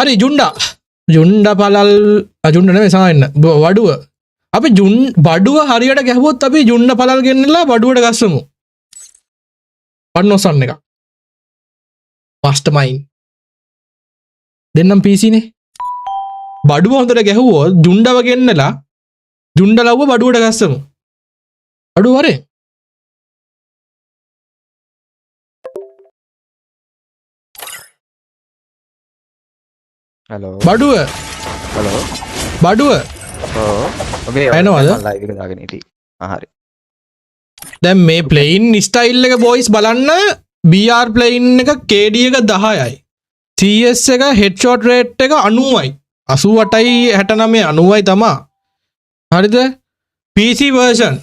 හරි ජුණ්ඩ පලල් අජුන්ඩ නෙමෙයි සායන්න වඩුව අපි බඩුව හරියට ගැහුවොත් අපි ජුණ්ඩ පලල් ගෙන්නලා බඩුවට ගස්සමු පන්නොසන්න එක මාස්ටර්මයින්ඩ් දෙන්නම් පීසිනේ බඩුව හොඳට ගැහුවොත් ජුණ්ඩව ගෙන්නලා ජුණ්ඩ ලව්ව බඩුවට ගස්සමු අඩුව හරි හලෝ බඩුව හලෝ බඩුව ඔබේ ඇනවද? ලයිව් එක දාගෙන ඉති හරි දැන් මේ ප්ලේන් ස්ටයිල් එක බොයිස් බලන්න BR ප්ලේන් එක KD එක 10යි CS එක හෙඩ්ෂොට් රේට් එක 90යි 88යි 69 90යි තමා හරිද PC version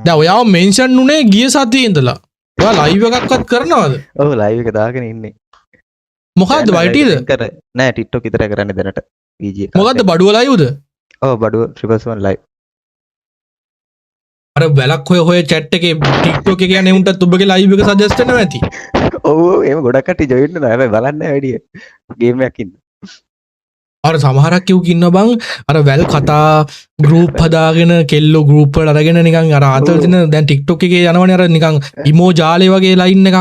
දැන් ඔයාව මෙන්ෂන් උනේ ගිය සතියේ ඉඳලා ඔයා ලයිව් එකක්වත් කරනවද ඔව් ලයිව් එක දාගෙන ඉන්නේ මොකද්ද YTද නෑ TikTok විතර කරන්නේ දැනට PG එක මොකද්ද බඩුව ලයිව්ද ඔව් බඩුව 111 ලයිව් අර වැලක් හොය chat එකේ TikTok එක යන්නේ උන්ටත් ඔබගේ ලයිව් එක සජෙස්ට් වෙනවා ඇති ඔව් එහෙම ගොඩක් කට්ටිය ජොයින් වෙනවා හැබැයි බලන්නේ නැහැ වැඩි ගේම් එකක් ඉන්න අර සමහරක් කිව්ක ඉන්න බං අර වැල් කතා ගෲප් හදාගෙන කෙල්ලෝ ගෲප් වල අරගෙන නිකන් අර ආතල් දින දැන් TikTok එකේ යනවනේ අර නිකන් ඉමෝ ජාලේ වගේ ලයින් එකක්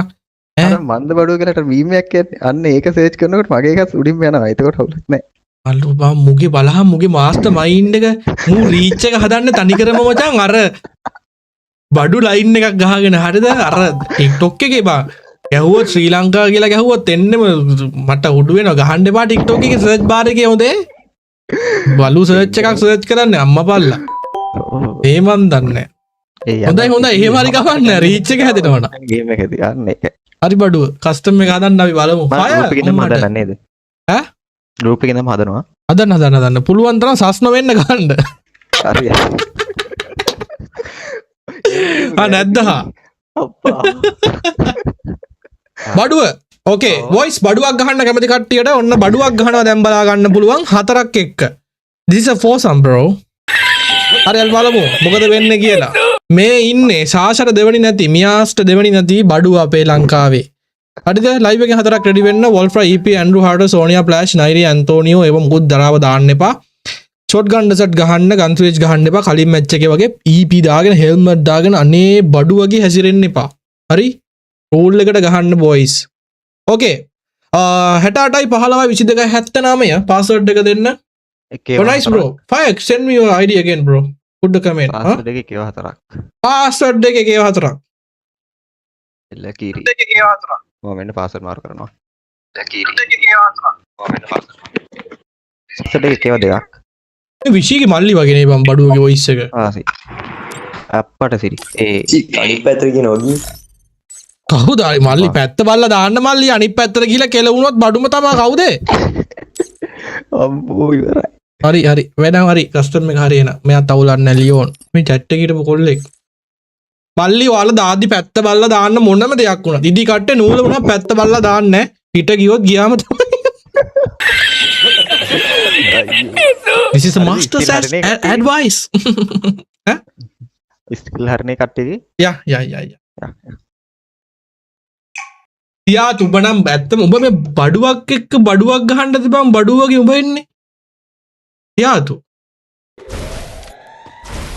අර මන්ද බඩුව කියලාට මීම් එකක් කියන්නේ අන්න ඒක සර්ච් කරනකොට මගේ එකත් උඩින්ම යනවා එතකොට හවුලක් නැහැ අල්ලු බං මුගේ බලහන් මුගේ මාස්ටර් මයින්ඩ් එක මූ රීච් එක හදන්න තනිකරම මචං අර බඩු ලයින් එකක් ගහගෙන හරිද අර TikTok එකේ බං ගැහුවොත් ශ්‍රී ලංකා කියලා ගැහුවොත් එන්නෙම මට උඩු වෙනවා ගහන්න එපා TikTok එකේ සර්ච් බාර් එකේ හොඳේ බලු සර්ච් එකක් සර්ච් කරන්න අම්මා පල්ලා ඒ මන් දන්නේ හොඳයි එහෙම හරි ගමන්න රීච් එක හැදෙනවා නම් ගේම් එක ඇති අන්න ඒක හරි බඩුව කස්ටම් එක හදන්න අපි බලමු ගෲප් එකකින්ම හදන්න නේද ඈ ගෲප් එකකින්ම හදනවා හදන්න පුළුවන් තරම් සස්න වෙන්න ගන්න හරි නැද්දහා බඩුව ඕකේ වොයිස් බඩුවක් ගහන්න කැමති කට්ටියට ඔන්න බඩුවක් ගහනවා දැන් බලා ගන්න පුළුවන් 4ක් එක්ක this is a foursome bro හරි අල් බලමු මොකද වෙන්නේ කියලා මේ ඉන්නේ සාෂර දෙවනි නැති මියාස්ට දෙවනි නැති බඩුව අපේ ලංකාවේ හරිද ලයිව් එකේ 4ක් රෙඩි වෙන්න වොල්ෆ්‍රා EP ඇන්ඩ්‍රු හාර්ටර් සෝනියා ප්ලාෂ් නයිරි ඇන්තෝනියෝ ඒව මුකුත් දරාව දාන්න එපා ෂොට් ගන් ඩෙසර්ට් ගහන්න ගන් ස්විච් ගහන්න එපා කලින් මැච් එකේ වගේ EP දාගෙන හෙල්මට් දාගෙන අනේ බඩුවගේ හැසිරෙන්න එපා හරි රූල් එකට ගහන්න බොයිස් ඕකේ 68යි 15යි 22යි 79 පාස්වර්ඩ් එක දෙන්න nice bro fire send me your ID again bro put the comment password එකේ කේව 4ක් පාස්වර්ඩ් එකේ කේව 4ක් එල්ල කීරි මම මෙන්න පාස්වර්ඩ් මාරු කරනවා කීරි මම මෙන්න පාස්වර්ඩ් එකේ කේව 2ක් මේ විශීගේ මල්ලි වගේ නේ බම් බඩුවගේ වොයිස් එක ආසි අප්පට සිරි ඒ අනිත් පැත්තට කියන ඔගී කවුද මල්ලි පැත්ත බලලා දාන්න මල්ලි අනිත් පැත්තට ගිහලා කෙලවුනොත් බඩුම තමයි කවුද අම්බෝ ඉවරයි හරි වැඩම හරි කස්ටමර් එක හරි එන මෙයා තවුලන්නේ ලියෝන් මේ chat එකේ හිටපු කොල්ලෙක් මල්ලි ඔයාලා දාදි පැත්ත බලලා දාන්න මොනම දෙයක් වුණා දිදි කට්ටේ නූල වුණා පැත්ත බලලා දාන්නේ පිට ගියොත් ගියාම තමයි this is a master advice skill හරනේ කට්ටියගේ යා යා තුබනම් ඇත්තම ඔබ මේ බඩුවක් එක්ක බඩුවක් ගහන්න තිබම් බඩුවගේ ඔබ එන්නේ යාතු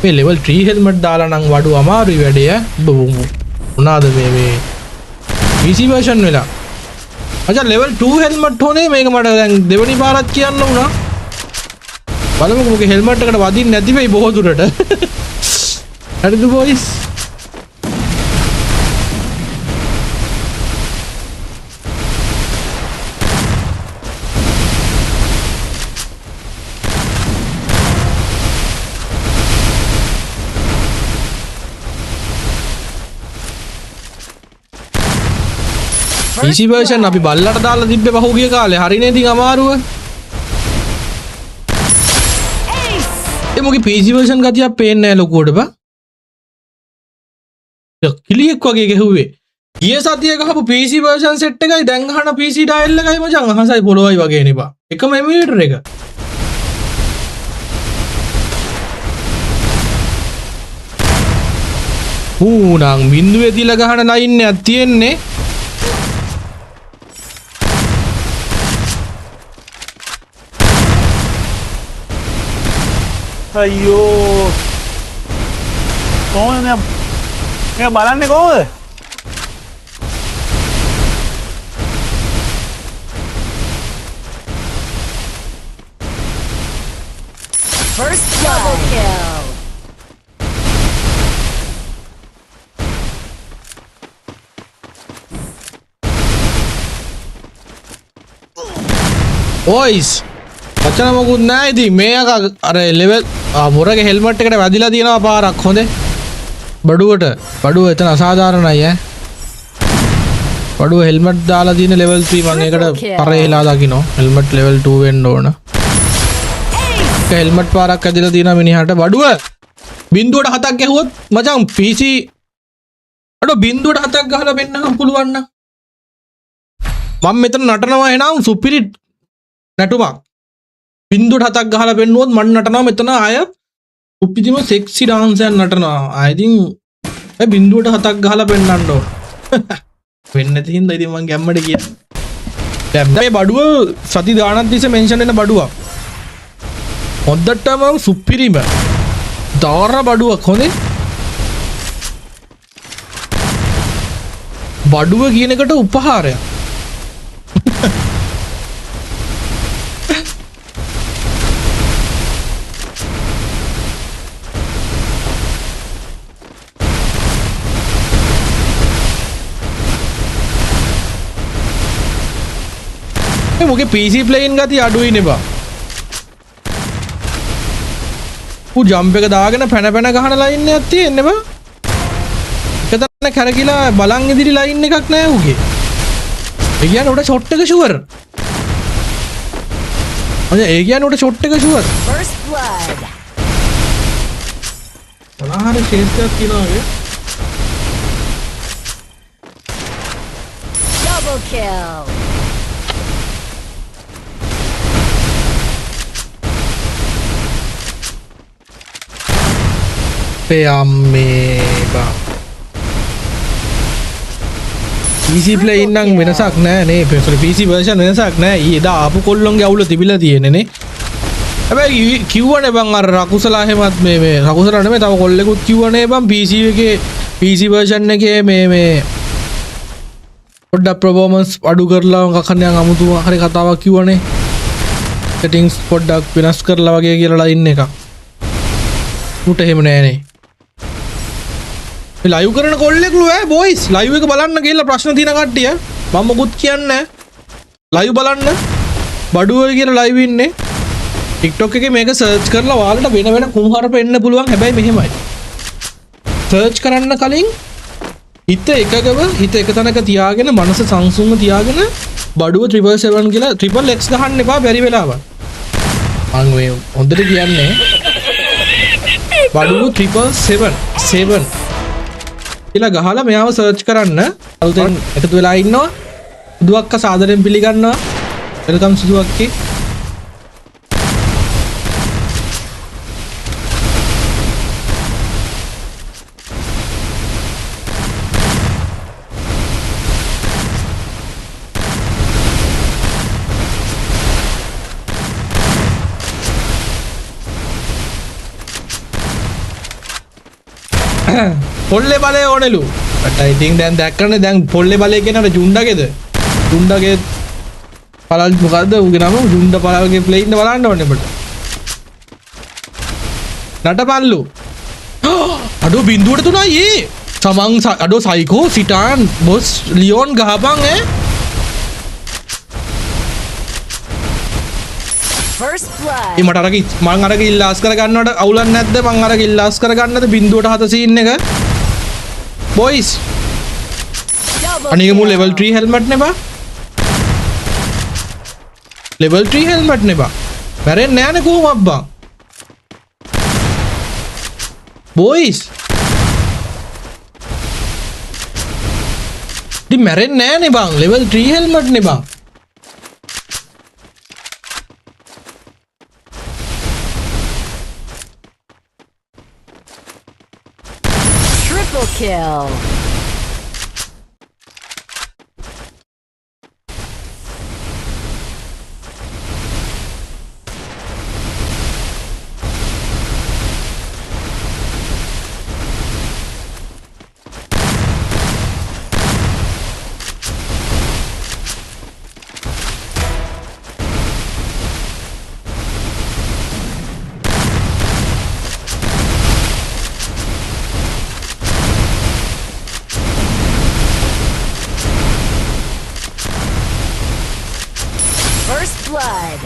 මේ ලෙවල් 3 හෙල්මට් දාලා නම් වඩු අමාරුයි වැඩේ මොනාද මේ PC version වෙලා අචා ලෙවල් 2 හෙල්මට් හොනේ මේක මට දැන් දෙවනි පාරක් කියන්න උනා බලමුකෝ මොකද හෙල්මට් එකට වදින්න නැති වෙයි බොහෝ දුරට හරිද බොයිස් PC version අපි බල්ලට දාලා තිබ්බේ පහුගිය කාලේ හරිනේ ඉතින් අමාරුව ඒ මොකද PC version ගතියක් පේන්නේ නැහැ ලොකුවට බා කිලියක් වගේ ගැහුවේ ගිය සතියේ ගහපු PC version set එකයි දැන් අහන PC dial එකයි මචං අහසයි පොළොවයි වගේ නේ බා එකම එමුලේටර් එක නං බින්දුවේ තියලා ගහන ලයින් එකක් තියෙන්නේ අයියෝ කොහොමද මේ බලන්නේ කොහොමද? First double kill. වොයිස් වචන මොකුත් නෑ ඉතින් මේ අර ලෙවල් මොරගේ හෙල්මට් එකට වැදිලා තියෙනවා පාරක් හොඳේ බඩුව එතන අසාධාරණයි ඈ බඩුව හෙල්මට් දාලා තියෙන ලෙවල් 3 මම ඒකට පරේලා දකින්න හෙල්මට් ලෙවල් 2 වෙන්න ඕන හෙල්මට් පාරක් ඇදලා තියෙනවා මිනිහාට බඩුව බිඳුවට 7ක් ගැහුවොත් මචං PC අඩෝ බිඳුවට 7ක් ගහලා වෙන්නකම් පුළුවන් නම් මම මෙතන නටනවා එනම් සුපිරි නැටුමක් බිඳුවට 7ක් ගහලා පෙන්නුවොත් මම නටනවා මෙතන අය උපිතිම සෙක්සි ඩාන්ස් එකක් නටනවා I think ඒ බිඳුවට 7ක් ගහලා පෙන්නන්න ඕන වෙන්නේ නැති හින්දා ඉතින් මම ගැම්මඩ ගියා දැන් මේ බඩුව සති ගානක් තිස්සේ මෙන්ෂන් වෙන බඩුවක් හොද්දටම සුපිරිම දාර බඩුවක් හොඳේ බඩුව කියන එකට උපහාරයක් මොකේ PC ප්ලේයින් ගති අඩුයි නේ බා ඌ ජම්ප් එක දාගෙන පැන ගහන ලයින් එකක් තියෙන්නේ බා එක තැන කැරකිලා බලන් ඉදිරි ලයින් එකක් නෑ ඌගේ ඒ කියන්නේ උඩ ෂොට් එක ෂුවර් අනේ ඒ කියන්නේ උඩ ෂොට් එක ෂුවර් First blood. මොනහරි ෂේප්යක් තියනවා වගේ Double kill. අම්මේ බා PC ප්ලේයින් නම් වෙනසක් නෑ නේ PC version වෙනසක් නෑ ඊදා ආපු කොල්ලොන්ගේ අවුල තිබිලා තියෙන්නේ නේ හැබැයි කිව්වනේ බං අර රකුසලා හැමත් මේ රකුසලා නෙමෙයි තව කොල්ලෙකුත් කිව්වනේ බං PC එකේ PC version එකේ මේ පොඩ්ඩක් performance අඩු කරලා මොකක් හරි අමුතු හරි කතාවක් කිව්වනේ settings පොඩ්ඩක් වෙනස් කරලා වගේ කියලා ලයින් එකක් උට එහෙම නෑනේ ලයිව් කරන කොල්ලෙක්ලු ඈ බොයිස් ලයිව් එක බලන්න ගිහලා ප්‍රශ්න තියෙන කට්ටිය මම මොකුත් කියන්නේ නැහැ ලයිව් බලන්න බඩුව කියලා ලයිව් ඉන්නේ TikTok එකේ මේක සර්ච් කරලා ඔයාලට වෙන කුණුහරුප එන්න පුළුවන් හැබැයි මෙහෙමයි සර්ච් කරන්න කලින් හිත එක තැනක තියාගෙන මනස සංසුන්ව තියාගෙන බඩුව 777 කියලා triple x ගහන්න එපා බැරි වෙලාවක් මම මේ හොඳට කියන්නේ බඩුව 777 කියලා ගහලා මෙයාව සර්ච් කරන්න අලුතෙන් එකතු වෙලා ඉන්නවා සුදුවක්ක සාදරයෙන් පිළිගන්නවා වෙල්කම් සුදුවක්කේ පොල්ලේ බලය ඕනෙලු but I think දැන් දැක්කනේ දැන් පොල්ලේ බලය කියන අර ජුණ්ඩගේද ජුණ්ඩගේ පළල් මොකද්ද ඌගේ නම ජුණ්ඩ පළල්ගේ ප්ලේ ඉන්න බලන්න ඕනේ ඔබට නටපල්ලු අඩෝ බිඳුවට තුනයි ඒ සමන් අඩෝ සයිකෝ සිටාන් බොස් ලියෝන් ගහපන් ඈ First blood. ඒ මට අරක මං අරක ඉල්ලාස් කර ගන්නවට අවුලක් නැද්ද මං අරක ඉල්ලාස් කර ගන්නද බිඳුවට 7 සීන් එක බොයිස් Double අනික මු kill. level 3 helmet නේ බා level 3 helmet නේ බා මැරෙන්නේ නෑනේ කොහොමද බා බොයිස් ඉතින් මැරෙන්නේ නෑනේ බං level 3 helmet නේ බං Triple kill. First blood.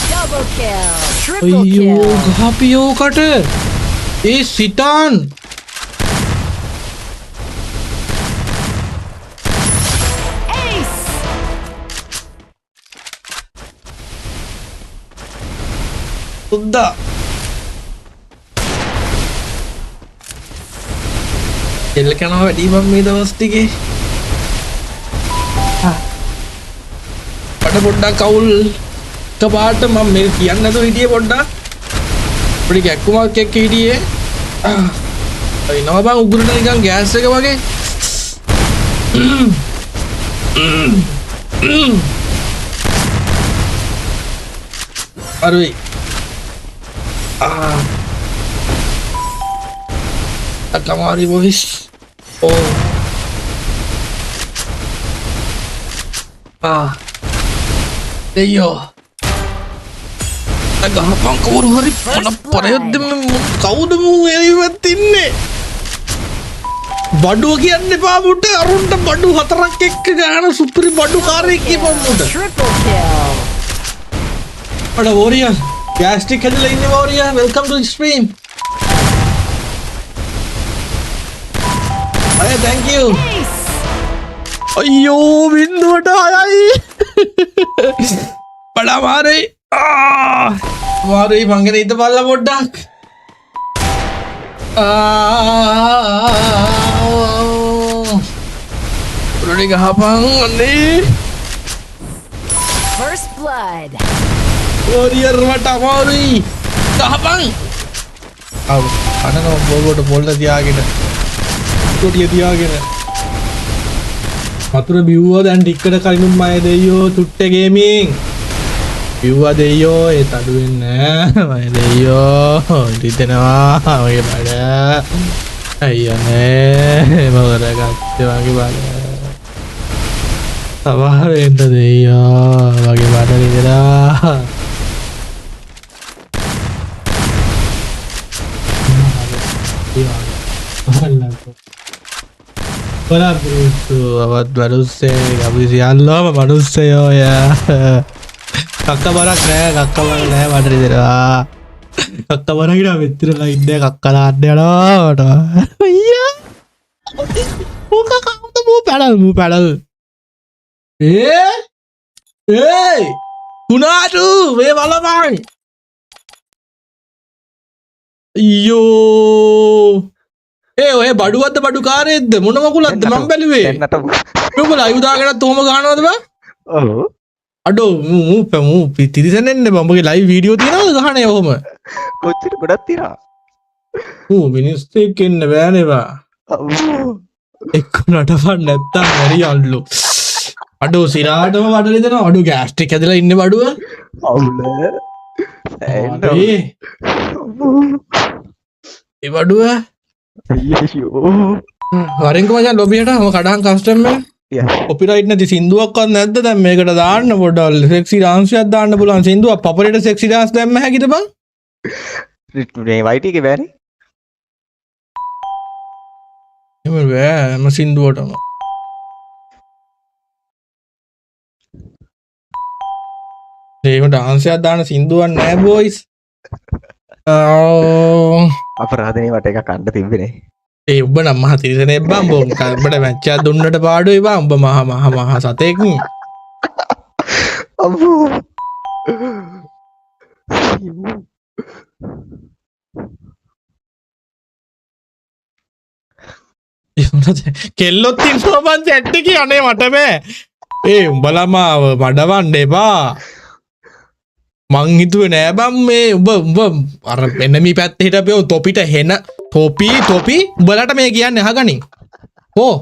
Double kill. Triple අයියෝ kill. ගහපියෝකට ඒ සිටාන් Ace. සුද්දා එල්ල කනවා වැඩීමම් මේ දවස් ටිකේ පට පොඩ්ඩක් කවුල් එකපාරට මම මේ කියන්න නැතුව හිටියේ පොඩ්ඩක් පොඩි කැක්කුමක් එක්ක හිටියේ එනවා බං උගුරට නිකන් ගෑස් එක වගේ අරුයි අකමාරි බොයිස් ඕ දෙයෝ ගහපන් කවුරු හරි මොන පරයොද්ද කවුද මූ එළිවත් ඉන්නේ බඩුව කියන්න එපා මුට අරුන්ට බඩු 4ක් එක්ක ගාන සුපිරි බඩු කාරයෙක් කියපන් මුට Triple kill. අඩ වෝරියා ගෑස්ටික් හැදලා ඉන්නේ වෝරියා වෙල්කම් ටු ස්ට්‍රීම් අය thank you Ace. අයියෝ බින්දුවට ආයයි බඩ මාරේ මාරේ මංගෙන ඉත බල්ල පොඩ්ඩක් උරඩි ගහපන් අන්නේ First blood. වෝරියර් වට අමාරුයි ගහපන් අව අනනෝ බෝගොට පොල්ල තියාගෙන කොටිය තියාගෙන වතුර බිව්වා දැන් ටිකට කලිනුත් මය දෙයියෝ තුට්ටේ ගේමින් බිව්වා දෙයියෝ ඒ තඩු වෙන්නේ නෑ මය දෙයියෝ ඉතිතනවා ඔය බඩ අයියනේ මොකද ගත්තේ වගේ බඩ සමහරෙන්ද දෙයියෝ වගේ බඩ ඉඳලා Hola Bruto, abad manusia, kami siapa manusia ya? Kakak barak nih, materi deh. Kakak barak ini betul lah ini kakak ada loh. Iya, muka kamu tuh mau pedal. Guna tuh, malah bang. Iyo. ඔය බඩුවත්ද බඩු කාරයේද මොන මකුලක්ද මම බැලුවේ එන්නට ඔබ live දාගෙනත් තෝම ගහනවද බං ඔව් අඩෝ මූ තිරිසනෙන්න බං උඹගේ ලයිව් වීඩියෝ තියනවද ගහන්නේ ඔහොම කොච්චර ගොඩක් තියනවා ඌ මිනිස්සු එක්ක එන්න බෑනේ බං එක්ක නටපන් නැත්තම් හරියල්ලු අඩෝ සිරාටම බඩ දෙනවා අඩෝ ගෑස්ට්‍රික් ඇදලා ඉන්නේ බඩුව අවුල ඒ බඩුව අයියෝ වරෙන්ක මචං ලොබියට මම කඩන් කස්ටම් එක කොපිරයිට් නැති සින්දුවක්වත් නැද්ද දැන් මේකට දාන්න පොඩ්ඩක් සෙක්සි ඩාන්ස් එකක් දාන්න පුළුවන් සින්දුවක් පපරේට සෙක්සි ඩාන්ස් දැම්ම හැකිද බං මේ වයිටි එකේ බෑනේ එහෙම බෑ මම සින්දුවටම ඒකට ඩාන්ස් එකක් දාන්න සින්දුවක් නැහැ බොයිස් අපරාධනේ මට එකක් කන්න තිබ්බනේ ඒ උඹ නම් මහ තිරිසනෙක් බං බොම් උඹට මැච් එකක් දුන්නට පාඩුයි බං උඹ මහ සතෙක් අම්මෝ කෙල්ලොත් ඉන්නවා බං චැට් එකේ අනේ මට බෑ ඒ උඹලා මාව මඩවන්න එපා මං හිතුවේ නෑ බං මේ උඹ අර එනමි පැත්තේ හිටපියෝ තොපිට හෙන තොපි උඹලට මේ කියන්නේ අහගනින් ඕ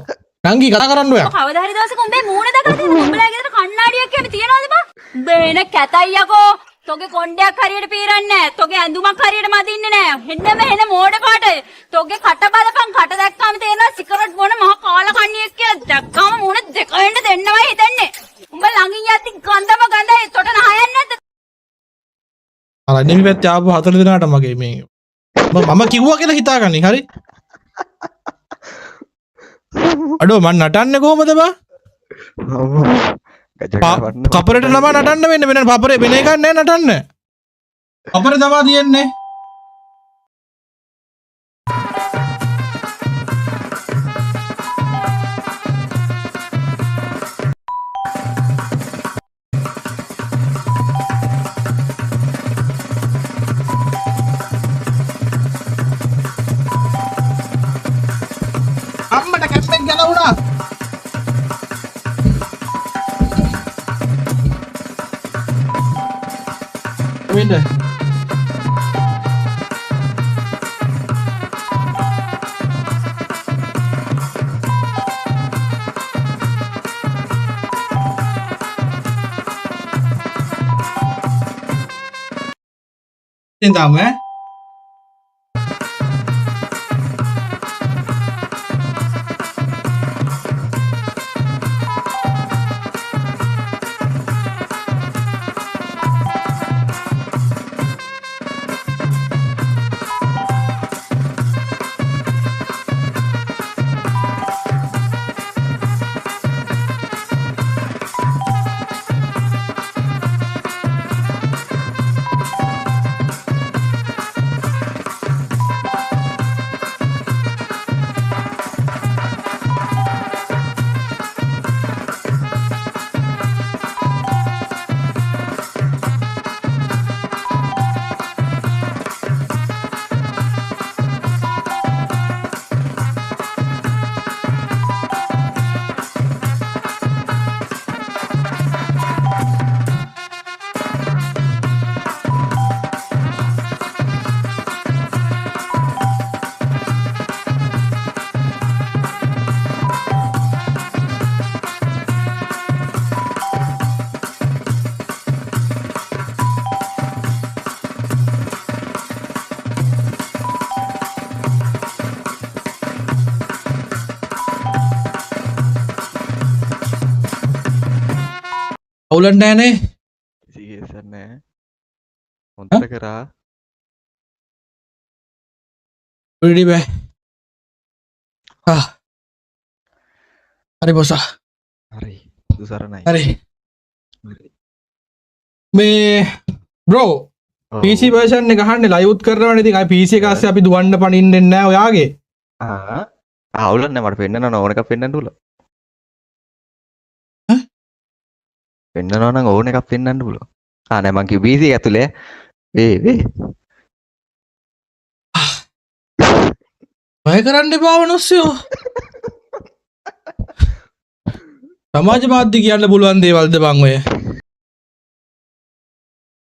නංගි කතා කරන්න ඔයා. කවදා හරි දවසක උඹේ මූණ දැකලා තියෙන උඹලා ගෙදර කණ්ණාඩියක් එහෙම තියනවද බා? බේන කැතයි යකෝ. තෝගේ කොණ්ඩයක් හරියට පීරන්නේ නැහැ. තෝගේ ඇඳුමක් හරියට මදින්නේ නැහැ. හෙන්නම හෙන මෝඩ කාට. තෝගේ කට බලපන් කට දැක්කම තේරෙනවා සිගරට් බොන මහ කාල කණ්ණියෙක් කියලා. දැක්කම මූණ දෙක වෙන්න දෙන්නවයි හිතන්නේ. උඹ ළඟින් යද්දි ගඳම ගඳයි තොට නහයන්නේ නැද්ද? අර නෙමෙයි පැත්තේ ආපු 4 දිනාට මගේ මේ මම කිව්වා කියලා හිතාගන්නේ හරි අඩෝ මන් නටන්නේ කොහමද බා කපරේට නම නටන්න වෙන්නේ වෙන පපරේ වෙන එකක් නෑ නටන්න කපරේ තමයි තියෙන්නේ අම්මට කැම්පෙන් ගලවුණා වෙන්න තින්දාම අවුලක් නෑනේ සීරියස් නෑ හොඳට කරා රෙඩි බෑ හරි බොසා හරි සුසරණයි හරි මේ බ්‍රෝ PC version එක ගහන්නේ ලයිව් කරනවනේ ඉතින් අය PC එක ASCII අපි දුවන්න පනින්නේ නැහැ ඔයාගේ අවුලක් නෑ මට පෙන්නන්න ඕන එකක් පෙන්නන්න උල පෙන්නනවා නම් ඕන එකක් පෙන්වන්න පුළුවන්. නෑ මං කිව්ව PC ඇතුලේ වේ බය කරන්න එපා මිනිස්සුયો. සමාජ මාධ්‍ය කියන්න පුළුවන් දේවල්ද බං ඔය?